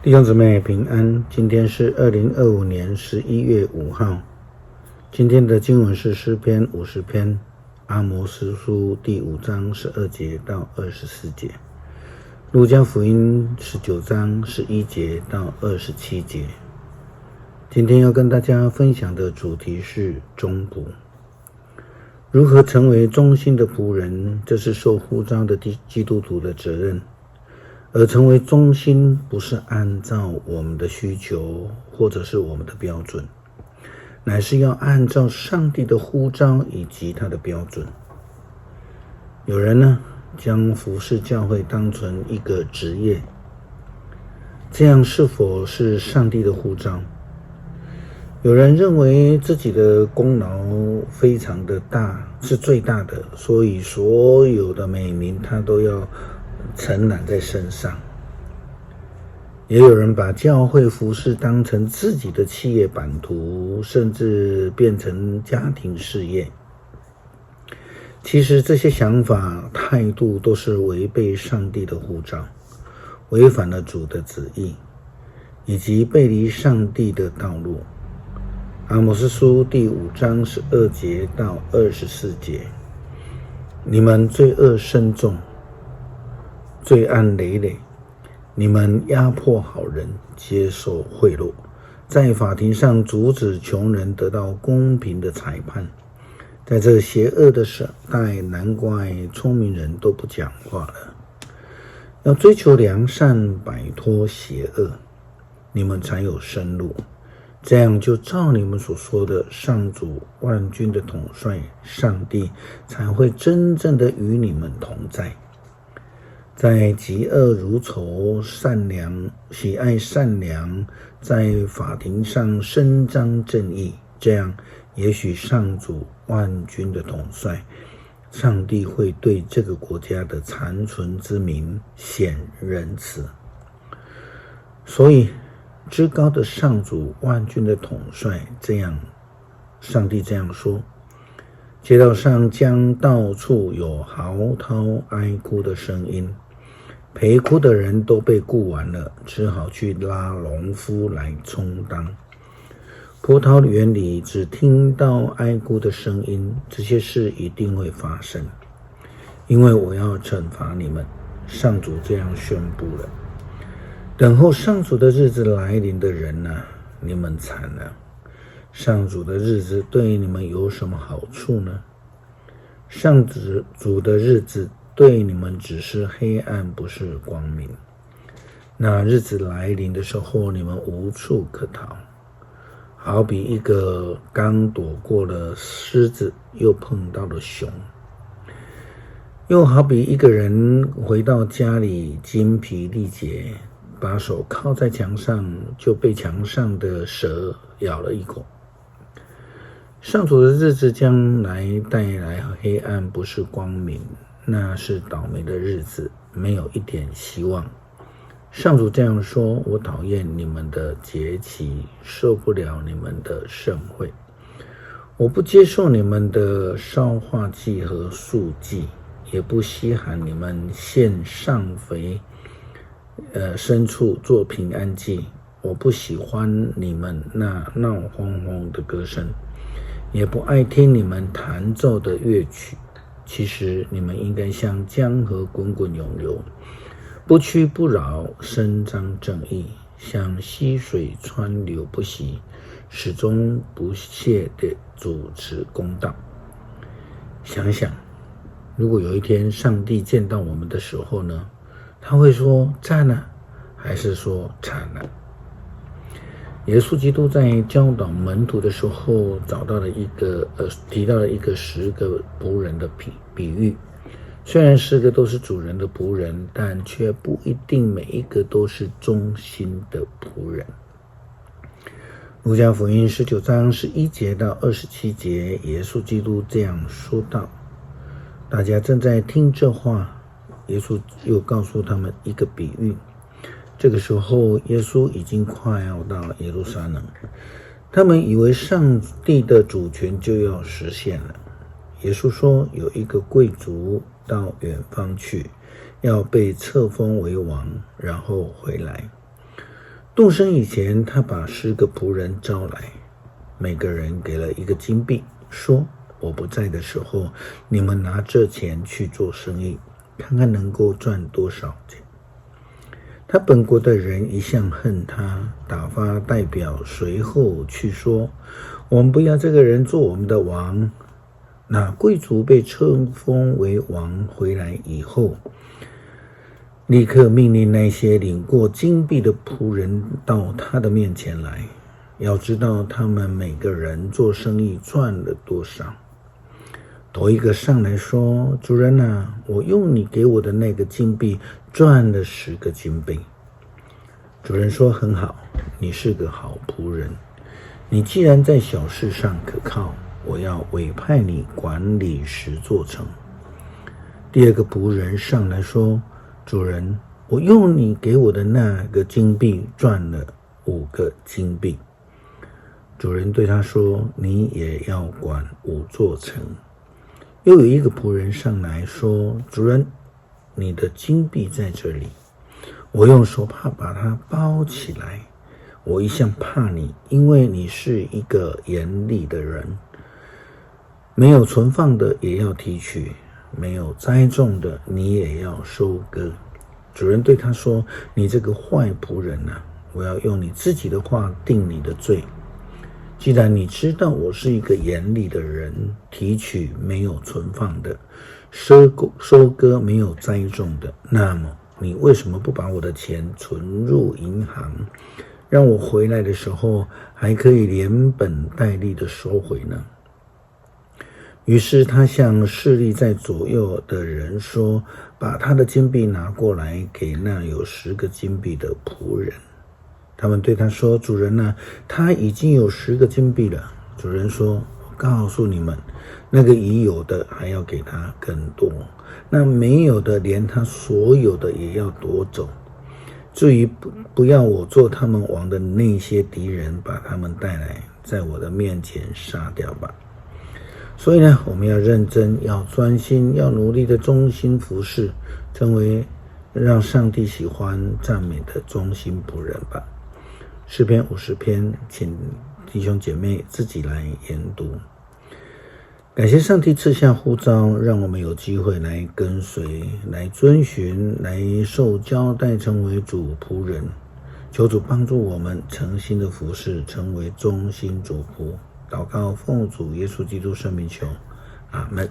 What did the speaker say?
弟兄姊妹平安，今天是2025年11月5号。今天的经文是诗篇50篇，阿摩司书第5章12节到24节，路加福音19章11节到27节。今天要跟大家分享的主题是忠仆。如何成为忠心的仆人，这是受呼召的基督徒的责任。而成为忠心，不是按照我们的需求或者是我们的标准，乃是要按照上帝的呼召以及他的标准。有人呢，将服侍教会当成一个职业，这样是否是上帝的呼召？有人认为自己的功劳非常的大，是最大的，所以所有的美名他都要承揽在身上。也有人把教会服事当成自己的企业版图，甚至变成家庭事业。其实这些想法态度都是违背上帝的呼召，违反了主的旨意，以及背离上帝的道路。阿摩司书第5章12节到24节，你们罪恶深重，罪案累累，你们压迫好人，接受贿赂，在法庭上阻止穷人得到公平的裁判。在这邪恶的时代，难怪聪明人都不讲话了。要追求良善，摆脱邪恶，你们才有生路。这样就照你们所说的，上主万军的统帅上帝才会真正的与你们同在。在嫉恶如仇，喜爱善良，在法庭上伸张正义，这样也许上主万军的统帅上帝会对这个国家的残存之民显仁慈。所以至高的上主万军的统帅上帝这样说，街道上将到处有嚎啕哀哭的声音，陪哭的人都被雇完了，只好去拉农夫来充当。葡萄园里只听到哀哭的声音，这些事一定会发生，因为我要惩罚你们，上主这样宣布了。等候上主的日子来临的人啊，你们惨了。上主的日子对你们有什么好处呢？上主的日子对你们只是黑暗，不是光明。那日子来临的时候，你们无处可逃，好比一个刚躲过了狮子，又碰到了熊，又好比一个人回到家里精疲力竭，把手靠在墙上，就被墙上的蛇咬了一口。上主的日子将来带来黑暗，不是光明，那是倒霉的日子，没有一点希望。上主这样说，我讨厌你们的节期，受不了你们的盛会，我不接受你们的烧化祭和素祭，也不稀罕你们献上肥牲畜做平安祭，我不喜欢你们那闹哄哄的歌声，也不爱听你们弹奏的乐曲。其实你们应该像江河滚滚涌流，不屈不挠，伸张正义，像溪水川流不息，始终不懈地主持公道。想想，如果有一天上帝见到我们的时候呢，他会说赞了，还是说惨了？耶稣基督在教导门徒的时候，提到了一个10个仆人的比喻。虽然10个都是主人的仆人，但却不一定每一个都是忠心的仆人。路加福音19章11节到27节，耶稣基督这样说道。大家正在听这话，耶稣又告诉他们一个比喻。这个时候，耶稣已经快要到耶路撒冷，他们以为上帝的主权就要实现了。耶稣说，有一个贵族到远方去，要被册封为王，然后回来。动身以前，他把10个仆人招来，每个人给了1个金币，说：我不在的时候，你们拿这钱去做生意，看看能够赚多少钱。他本国的人一向恨他，打发代表随后去说：我们不要这个人做我们的王。那贵族被册封为王回来以后，立刻命令那些领过金币的仆人到他的面前来，要知道他们每个人做生意赚了多少。头一个上来说：主人啊，我用你给我的那个金币赚了10个金币。主人说：很好，你是个好仆人，你既然在小事上可靠，我要委派你管理10座城。第二个仆人上来说：主人，我用你给我的那个金币赚了5个金币。主人对他说：你也要管5座城。又有一个仆人上来说：主人，你的金币在这里，我用手帕把它包起来。我一向怕你，因为你是一个严厉的人，没有存放的也要提取，没有栽种的你也要收割。主人对他说：你这个坏仆人啊，我要用你自己的话定你的罪。既然你知道我是一个严厉的人，提取没有存放的，收割没有栽种的，那么你为什么不把我的钱存入银行，让我回来的时候还可以连本带利的收回呢？于是他向侍立在左右的人说：把他的金币拿过来给那有10个金币的仆人。他们对他说：主人啊，他已经有10个金币了。主人说：我告诉你们，那个已有的还要给他更多，那没有的连他所有的也要夺走。至于不要我做他们王的那些敌人，把他们带来，在我的面前杀掉吧。所以呢，我们要认真，要专心，要努力的忠心服侍，成为让上帝喜欢赞美的忠心仆人吧。诗篇50篇，请弟兄姐妹自己来研读。感谢上帝赐下呼召，让我们有机会来跟随，来遵循，来受交代，成为主仆人。求主帮助我们诚心的服侍，成为忠心主仆。祷告奉主耶稣基督圣名求，阿们。